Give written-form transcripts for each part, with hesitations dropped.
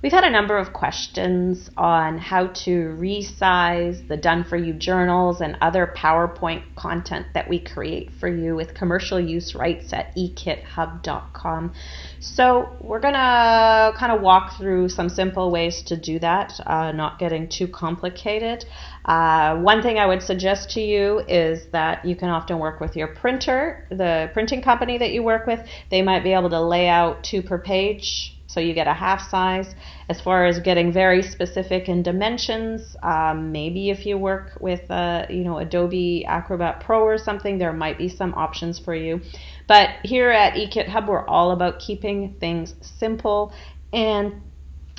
We've had a number of questions on how to resize the done-for-you journals and other PowerPoint content that we create for you with commercial use rights at ekithub.com. So we're going to kind of walk through some simple ways to do that, not getting too complicated. One thing I would suggest to you is that you can often work with your printer, the printing company that you work with. They might be able to lay out 2 per page, so you get a half size. As far as getting very specific in dimensions, maybe if you work with Adobe Acrobat Pro or something, there might be some options for you. But here at eKitHub, we're all about keeping things simple and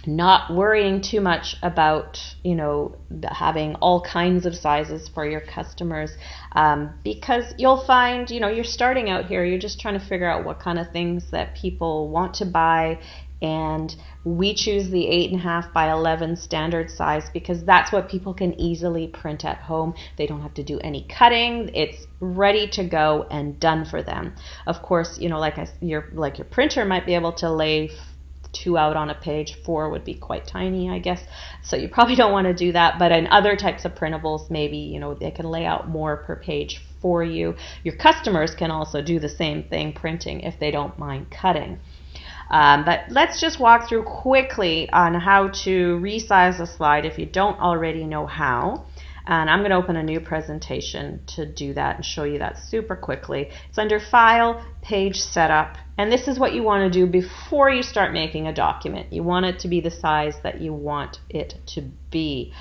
not worrying too much about having all kinds of sizes for your customers, because you'll find you're starting out here, you're just trying to figure out what kind of things that people want to buy. And we choose the 8.5 by 11 standard size because that's what people can easily print at home. They don't have to do any cutting. It's ready to go and done for them. Of course, your printer might be able to lay 2 out on a page. 4 would be quite tiny, I guess. So you probably don't want to do that. But in other types of printables, maybe they can lay out more per page for you. Your customers can also do the same thing, printing, if they don't mind cutting. But let's just walk through quickly on how to resize a slide if you don't already know how. And I'm going to open a new presentation to do that and show you that super quickly. It's under File, Page Setup. And this is what you want to do before you start making a document. You want it to be the size that you want it to be.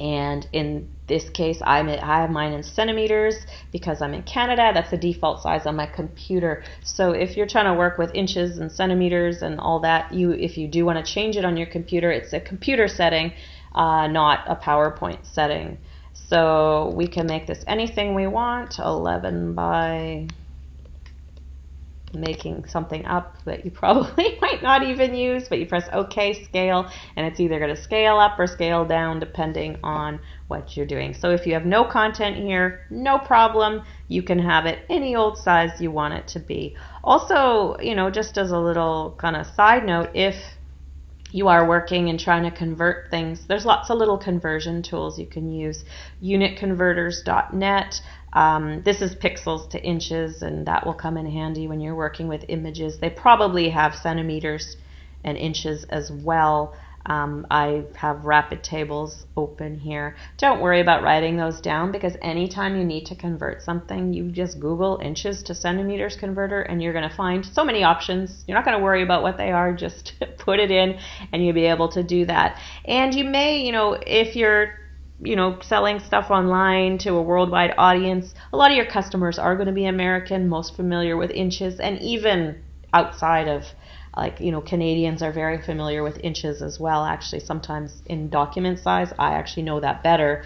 And in this case, I have mine in centimeters because I'm in Canada. That's the default size on my computer. So if you're trying to work with inches and centimeters and all that, if you do want to change it on your computer, it's a computer setting, not a PowerPoint setting. So we can make this anything we want, 11 by, making something up that you probably might not even use, but you press OK, scale, and it's either going to scale up or scale down depending on what you're doing. So if you have no content here, no problem. You can have it any old size you want it to be. Also, just as a little kind of side note, if you are working and trying to convert things, there's lots of little conversion tools you can use. Unitconverters.net. This is pixels to inches, and that will come in handy when you're working with images. They probably have centimeters and inches as well. I have rapid tables open here. Don't worry about writing those down, because anytime you need to convert something, you just Google inches to centimeters converter and you're going to find so many options. You're not going to worry about what they are, just put it in and you'll be able to do that. And you may, if you're selling stuff online to a worldwide audience, a lot of your customers are going to be American, most familiar with inches, and even outside of Canadians are very familiar with inches as well. Actually, sometimes in document size, I actually know that better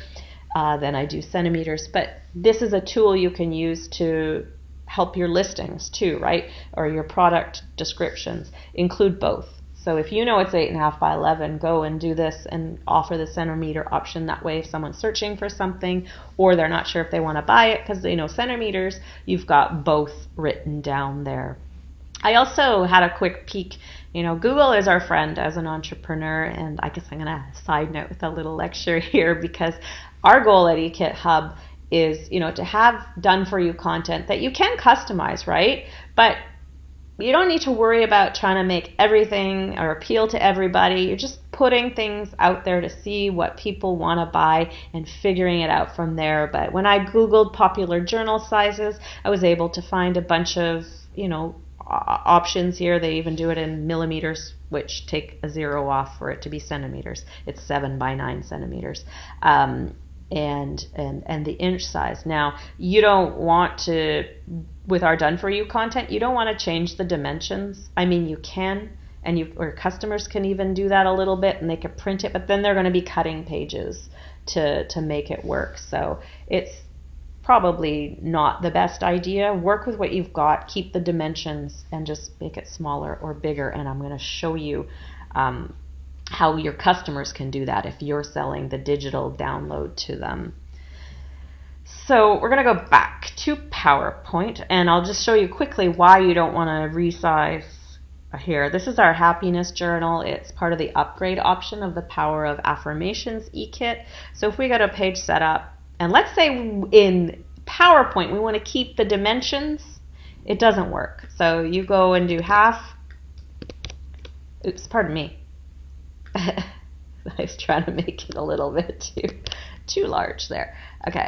than I do centimeters. But this is a tool you can use to help your listings too, right? Or your product descriptions. Include both. So if you know it's 8.5 by 11, go and do this and offer the centimeter option. That way, if someone's searching for something or they're not sure if they want to buy it because they know centimeters, you've got both written down there. I also had a quick peek. Google is our friend as an entrepreneur, and I guess I'm going to side note with a little lecture here, because our goal at eKitHub is, to have done-for-you content that you can customize, right? But you don't need to worry about trying to make everything or appeal to everybody. You're just putting things out there to see what people want to buy and figuring it out from there. But when I Googled popular journal sizes, I was able to find a bunch of, options here. They even do it in millimeters, which take a 0 off for it to be centimeters. It's 7 by 9 centimeters. And the inch size. Now, you don't want to, with our done-for-you content, you don't want to change the dimensions. I mean, you can, or customers can even do that a little bit, and they can print it, but then they're going to be cutting pages to make it work. So it's probably not the best idea. Work with what you've got, keep the dimensions, and just make it smaller or bigger. And I'm going to show you how your customers can do that if you're selling the digital download to them. So we're going to go back to PowerPoint, and I'll just show you quickly why you don't want to resize here. This is our happiness journal. It's part of the upgrade option of the Power of Affirmations e-kit. So if we go to page setup, and let's say in PowerPoint we want to keep the dimensions, it doesn't work. So you go and do half. Oops, pardon me. I was trying to make it a little bit too large there.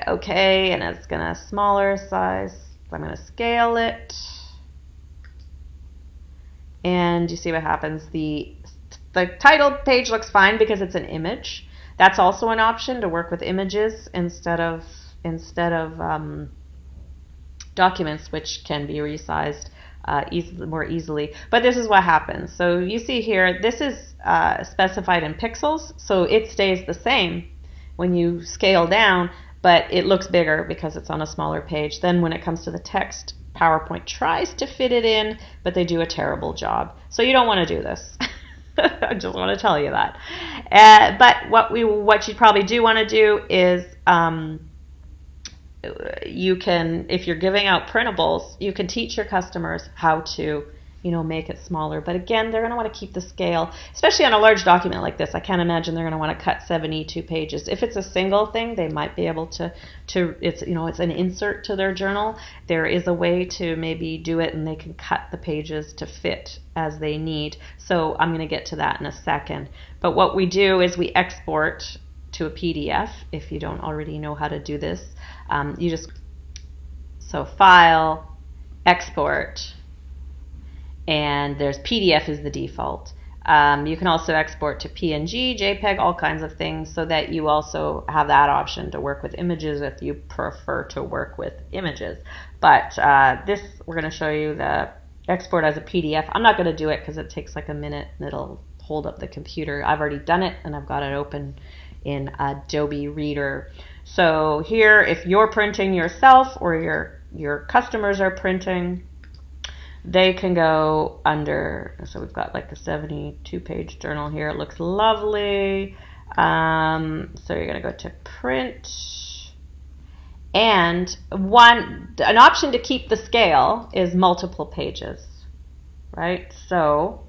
Okay, and it's gonna smaller size. So I'm gonna scale it. And you see what happens. The title page looks fine because it's an image. That's also an option to work with images instead of documents, which can be resized more easily. But this is what happens. So you see here, this is specified in pixels, so it stays the same when you scale down, but it looks bigger because it's on a smaller page. Then when it comes to the text, PowerPoint tries to fit it in, but they do a terrible job. So you don't want to do this. I just want to tell you that. But what you probably do want to do is you can, if you're giving out printables, you can teach your customers how to, make it smaller. But again, they're going to want to keep the scale, especially on a large document like this. I can't imagine they're going to want to cut 72 pages. If it's a single thing, they might be able to it's an insert to their journal. There is a way to maybe do it, and they can cut the pages to fit as they need. So I'm going to get to that in a second. But what we do is we export to a PDF. If you don't already know how to do this, so File, Export, and there's PDF is the default. You can also export to PNG, JPEG, all kinds of things, so that you also have that option to work with images if you prefer to work with images. But this, we're going to show you the export as a PDF. I'm not going to do it because it takes like a minute and it'll hold up the computer. I've already done it and I've got it open in Adobe Reader. So here, if you're printing yourself or your customers are printing, they can go under, so we've got like a 72-page journal here. It looks lovely. So you're going to go to print. And an option to keep the scale is multiple pages, right? So,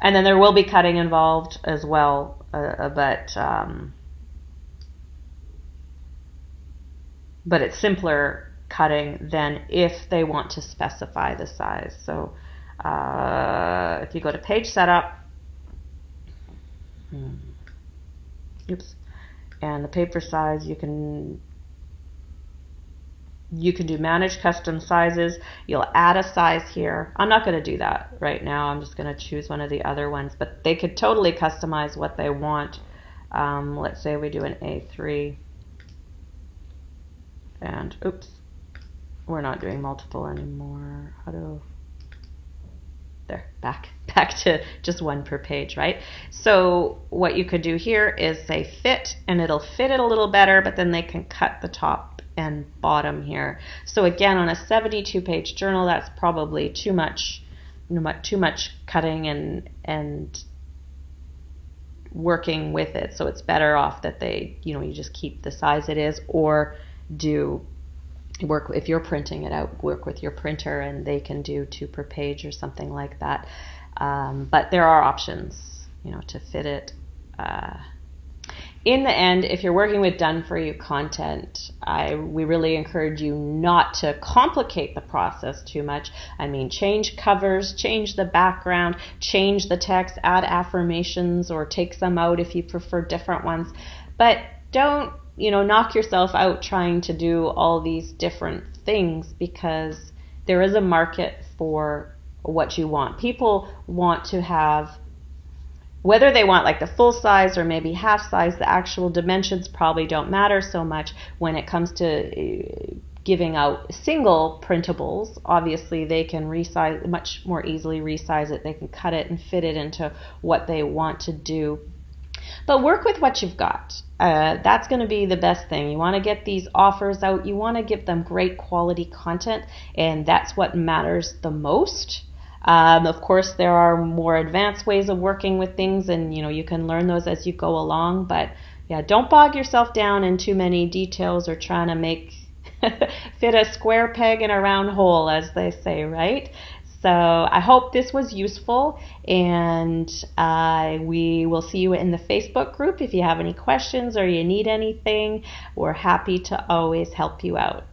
and then there will be cutting involved as well, but it's simpler cutting than if they want to specify the size. So if you go to page setup, and the paper size, you can do manage custom sizes. You'll add a size here. I'm not going to do that right now. I'm just going to choose one of the other ones, but they could totally customize what they want. Let's say we do an A3, and oops, we're not doing multiple anymore. There, back to just one per page, right? So what you could do here is say fit, and it'll fit it a little better, but then they can cut the top and bottom here. So again, on a 72-page journal, that's probably too much cutting and working with it. So it's better off that they, you just keep the size it is, or work, if you're printing it out, work with your printer and they can do 2 per page or something like that. But there are options, to fit it. In the end, if you're working with done-for-you content, we really encourage you not to complicate the process too much. I mean, change covers, change the background, change the text, add affirmations, or take some out if you prefer different ones. But don't knock yourself out trying to do all these different things, because there is a market for what you want. People want to have, whether they want like the full size or maybe half size, the actual dimensions probably don't matter so much when it comes to giving out single printables. Obviously, they can resize, much more easily resize it. They can cut it and fit it into what they want to do. But work with what you've got. That's going to be the best thing. You want to get these offers out. You want to give them great quality content, and that's what matters the most. Of course, there are more advanced ways of working with things, and you can learn those as you go along. But yeah, don't bog yourself down in too many details or trying to make fit a square peg in a round hole, as they say, right? So I hope this was useful, and we will see you in the Facebook group. If you have any questions or you need anything, we're happy to always help you out.